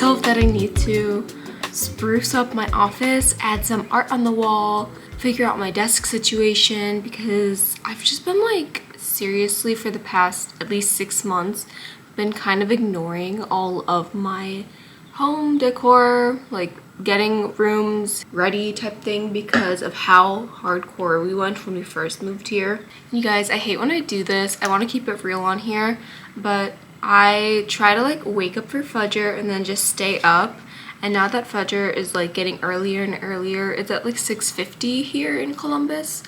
myself that I need to spruce up my office, add some art on the wall, figure out my desk situation, because I've just been like seriously for the past at least 6 months been kind of ignoring all of my home decor, like getting rooms ready type thing, because of how hardcore we went when we first moved here. You guys, I hate when I do this. I want to keep it real on here, but I try to like wake up for Fajr and then just stay up. And now that Fajr is like getting earlier and earlier, it's at like 6:50 here in Columbus.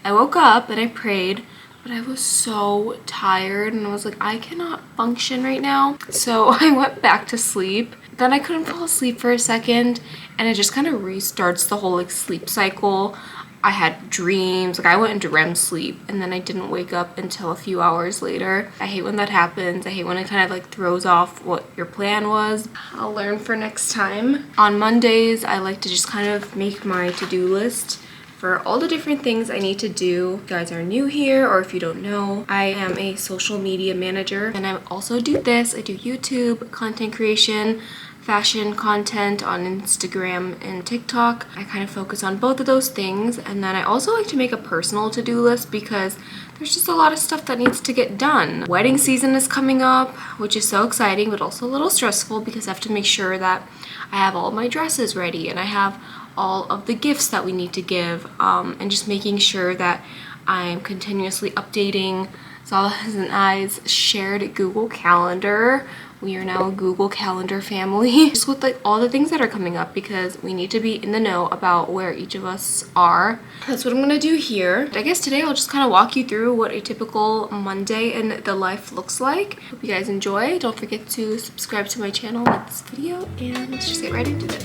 I woke up and I prayed, but I was so tired and I was like, I cannot function right now. So I went back to sleep. Then I couldn't fall asleep for a second, and it just kind of restarts the whole like sleep cycle. I had dreams, like I went into REM sleep and then I didn't wake up until a few hours later. I hate when that happens. I hate when it kind of like throws off what your plan was. I'll learn for next time. On Mondays, I like to just kind of make my to-do list for all the different things I need to do. If you guys are new here, or if you don't know, I am a social media manager, and I also do this. I do YouTube, content creation, fashion content on Instagram and TikTok. I kind of focus on both of those things, and then I also like to make a personal to-do list because there's just a lot of stuff that needs to get done. Wedding season is coming up, which is so exciting, but also a little stressful because I have to make sure that I have all my dresses ready and I have all of the gifts that we need to give, and just making sure that I'm continuously updating Salah's and I's shared Google Calendar. We are now a Google Calendar family, just with like all the things that are coming up, because we need to be in the know about where each of us are. That's what I'm gonna do here. I guess today I'll just kind of walk you through what a typical Monday in the life looks like. Hope you guys enjoy. Don't forget to subscribe to my channel, like this video, and let's just get right into it.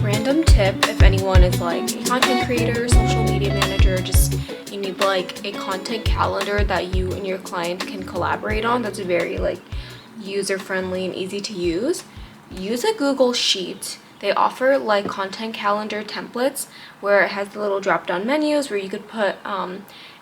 Random tip, if anyone is like a content creator, social media manager, just you need like a content calendar that you and your client can collaborate on, that's very like user-friendly and easy to use. Use a Google Sheet. They offer like content calendar templates where it has the little drop-down menus where you could put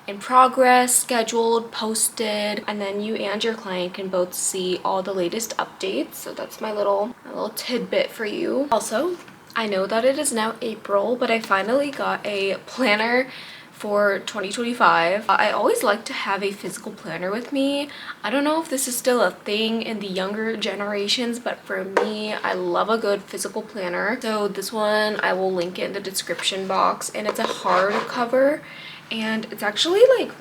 in progress, scheduled, posted, and then you and your client can both see all the latest updates. So that's my little tidbit for you. Also, I know that it is now April, but I finally got a planner for 2025. I always like to have a physical planner with me. I don't know if this is still a thing in the younger generations, but for me, I love a good physical planner. So this one, I will link it in the description box, and it's a hardcover, and it's actually like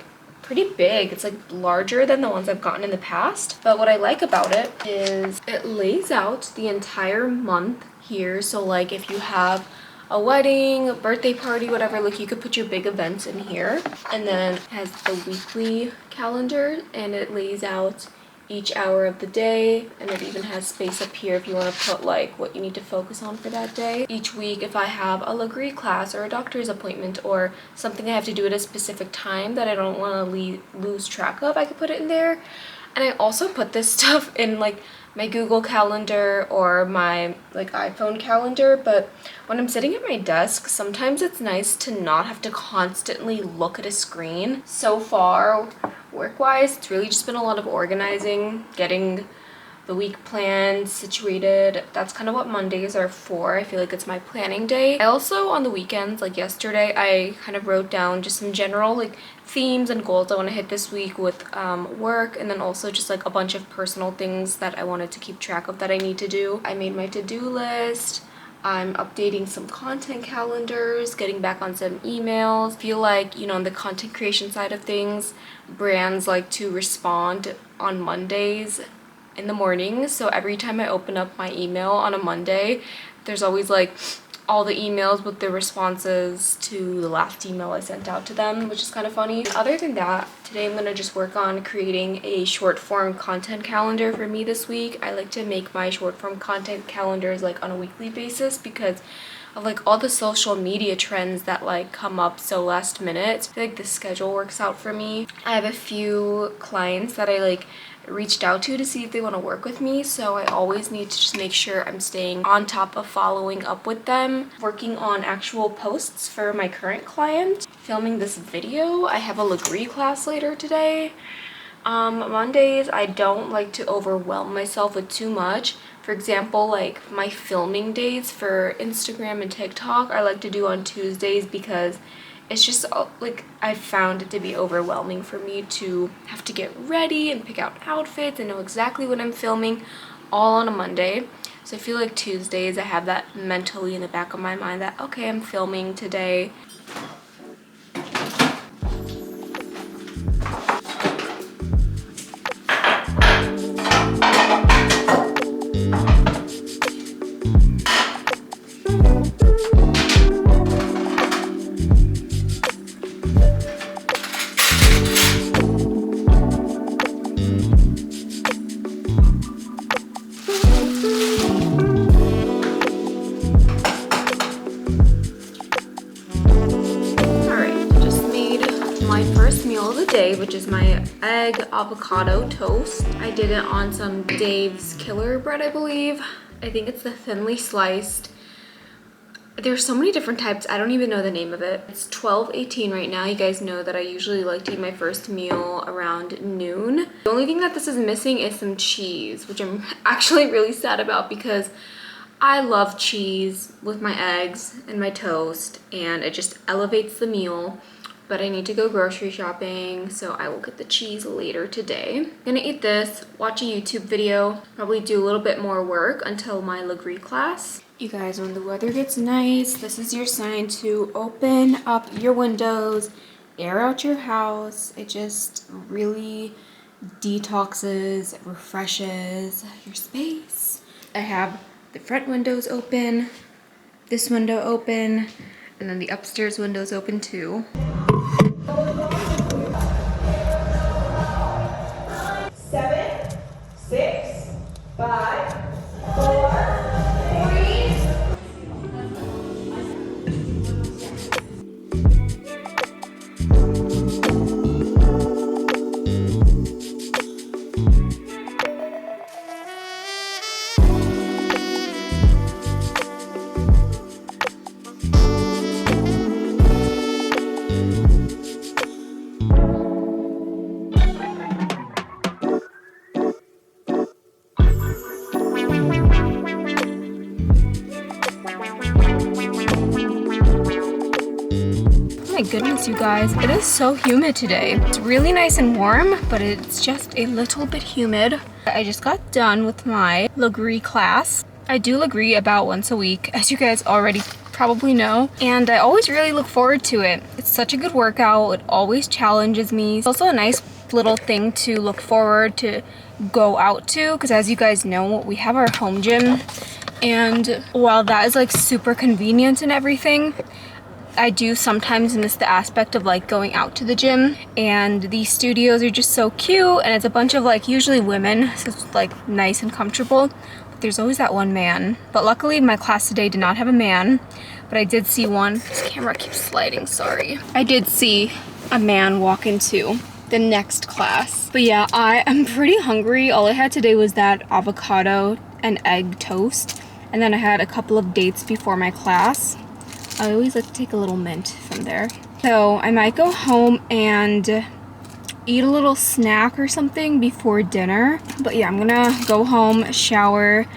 pretty big. It's like larger than the ones I've gotten in the past. But what I like about it is it lays out the entire month here. So like if you have a wedding, a birthday party, whatever, like you could put your big events in here. And then it has the weekly calendar, and it lays out each hour of the day, and it even has space up here if you want to put like what you need to focus on for that day. Each week, if I have a Legree class or a doctor's appointment or something I have to do at a specific time that I don't want to lose track of, I could put it in there. And I also put this stuff in like my Google Calendar or my like iPhone calendar, but when I'm sitting at my desk, sometimes it's nice to not have to constantly look at a screen. So far, work-wise, it's really just been a lot of organizing, getting the week planned, situated. That's kind of what Mondays are for. I feel like it's my planning day. I also, on the weekends, like yesterday, I kind of wrote down just some general like themes and goals I want to hit this week with work, and then also just like a bunch of personal things that I wanted to keep track of that I need to do. I made my to-do list. I'm updating some content calendars, getting back on some emails. I feel like, you know, on the content creation side of things, brands like to respond on Mondays in the morning. So every time I open up my email on a Monday, there's always like all the emails with the responses to the last email I sent out to them, which is kind of funny. Other than that, today I'm going to just work on creating a short form content calendar for me this week. I like to make my short form content calendars like on a weekly basis because of like all the social media trends that like come up so last minute. I feel like the schedule works out for me. I have a few clients that I like reached out to see if they want to work with me, so I always need to just make sure I'm staying on top of following up with them, working on actual posts for my current client, filming this video. I have a Legree class later today. Mondays I don't like to overwhelm myself with too much. For example, like my filming days for Instagram and TikTok I like to do on Tuesdays because it's just like I found it to be overwhelming for me to have to get ready and pick out outfits and know exactly what I'm filming all on a Monday. So I feel like Tuesdays I have that mentally in the back of my mind that okay, I'm filming today. Which is my egg avocado toast. I did it on some Dave's Killer bread, I believe. I think it's the thinly sliced. There's so many different types, I don't even know the name of it. It's 12:18 right now. You guys know that I usually like to eat my first meal around noon. The only thing that this is missing is some cheese, which I'm actually really sad about because I love cheese with my eggs and my toast and it just elevates the meal. But I need to go grocery shopping, so I will get the cheese later today. I'm gonna eat this, watch a YouTube video, probably do a little bit more work until my Legree class. You guys, when the weather gets nice, this is your sign to open up your windows, air out your house. It just really detoxes, refreshes your space. I have the front windows open, this window open, and then the upstairs windows open too. 7, 6, 5, 4, 3. Oh my goodness, you guys, it is so humid today. It's really nice and warm, but it's just a little bit humid. I just got done with my Legree class. I do Legree about once a week, as you guys already probably know, and I always really look forward to it. It's such a good workout. It always challenges me. It's also a nice little thing to look forward to go out to, because as you guys know, we have our home gym, and while that is like super convenient and everything, I do sometimes miss the aspect of like going out to the gym, and these studios are just so cute and it's a bunch of like usually women, so it's like nice and comfortable, but there's always that one man. But luckily my class today did not have a man, but I did see one. This camera keeps sliding, sorry. I did see a man walk into the next class. But yeah, I am pretty hungry. All I had today was that avocado and egg toast, and then I had a couple of dates before my class. I always like to take a little mint from there. So I might go home and eat a little snack or something before dinner. But yeah, I'm gonna go home, shower,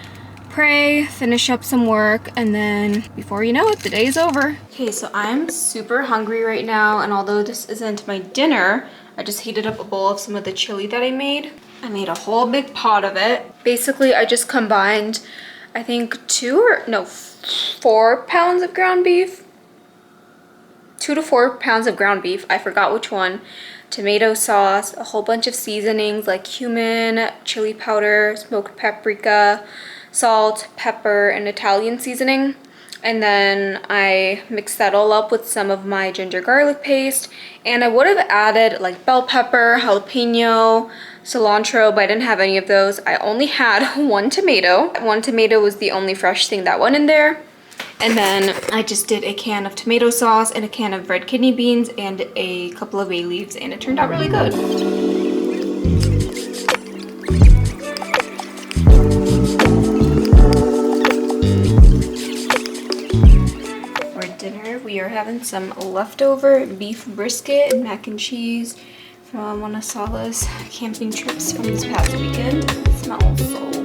pray, finish up some work, and then before you know it, the day is over. Okay, so I'm super hungry right now, and although this isn't my dinner, I just heated up a bowl of some of the chili that I made. I made a whole big pot of it. Basically, I just combined, I think 4 pounds of ground beef. 2 to 4 pounds of ground beef, I forgot which one. Tomato sauce, a whole bunch of seasonings like cumin, chili powder, smoked paprika, salt, pepper, and Italian seasoning. And then I mixed that all up with some of my ginger garlic paste. And I would have added like bell pepper, jalapeno, cilantro, but I didn't have any of those. I only had one tomato. One tomato was the only fresh thing that went in there. And then I just did a can of tomato sauce and a can of red kidney beans and a couple of bay leaves, and it turned out really good. For dinner, we are having some leftover beef brisket and mac and cheese from one of Salah's camping trips from this past weekend. It smells so